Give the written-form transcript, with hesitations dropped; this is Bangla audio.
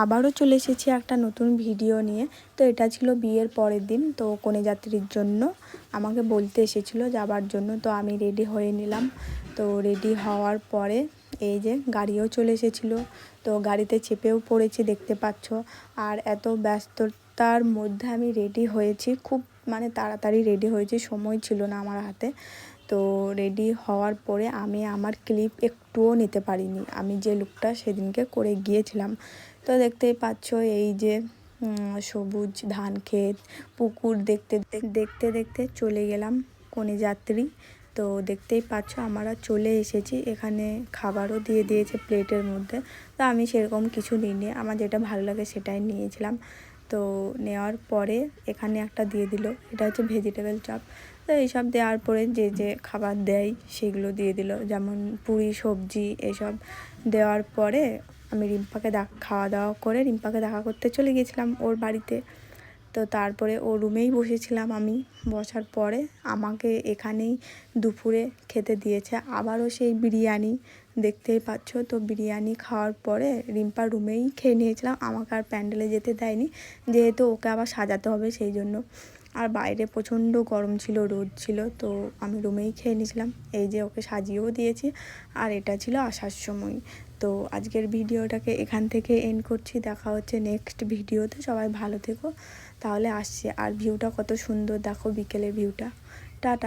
আবারও চলে এসেছি একটা নতুন ভিডিও নিয়ে। তো এটা ছিল বিয়ের পরের দিন। তো কনেযাত্রীর জন্য আমাকে বলতে এসেছিলো যাবার জন্য। তো আমি রেডি হয়ে নিলাম। তো রেডি হওয়ার পরে এই যে গাড়িও চলে এসেছিলো। তো গাড়িতে চেপেও পড়েছি, দেখতে পাচ্ছ। আর এত ব্যস্ততার মধ্যে আমি রেডি হয়েছি, খুব মানে তাড়াতাড়ি রেডি হয়েছি, সময় ছিল না আমার হাতে। তো রেডি হওয়ার পরে আমি আমার ক্লিপ একটুও নিতে পারিনি, আমি যে লুকটা সেদিনকে করে গিয়েছিলাম। তো দেখতেই পাচ্ছ এই যে সবুজ ধান ক্ষেত, পুকুর দেখতে দেখতে দেখতে চলে গেলাম কনেযাত্রী। তো দেখতেই পাচ্ছ আমরা চলে এসেছি। এখানে খাবারও দিয়ে দিয়েছে প্লেটের মধ্যে। তো আমি সেরকম কিছু নিইনি, আমার যেটা ভালো লাগে সেটাই নিয়েছিলাম। তো নেওয়ার পরে এখানে একটা দিয়ে দিল, এটা হচ্ছে ভেজিটেবল চপ। তো এইসব দেওয়ার পরে যে যে খাবার দেয় সেগুলো দিয়ে দিল, যেমন পুরি, সবজি এসব দেওয়ার পরে আমি রিম্পাকে খাওয়া দাওয়া করে রিম্পাকে দেখা করতে চলে গেছিলাম ওর বাড়িতে। তো তারপরে ও রুমেই বসেছিলাম আমি। বসার পরে আমাকে এখানেই দুপুরে খেতে দিয়েছে আবারও সেই বিরিয়ানি, দেখতেই পাচ্ছ। তো বিরিয়ানি খাওয়ার পরে রিম্পার রুমেই খেয়ে নিয়েছিলাম, আমাকে আর প্যান্ডেলে যেতে দেয়নি, যেহেতু ওকে আবার সাজাতে হবে সেই জন্য। আর বাইরে প্রচণ্ড গরম ছিল, রোদ ছিল, তো আমি রুমেই খেয়ে নিয়েছিলাম। এই যে ওকে সাজিয়েও দিয়েছি। আর এটা ছিল আসার সময়। তো আজকের ভিডিওটাকে এখান থেকে এন্ড করছি, দেখা হচ্ছে নেক্সট ভিডিওতে। সবাই ভালো থেকো। তাহলে আসছে। আর ভিউটা কত সুন্দর দেখো, বিকেলের ভিউটা। টাটা।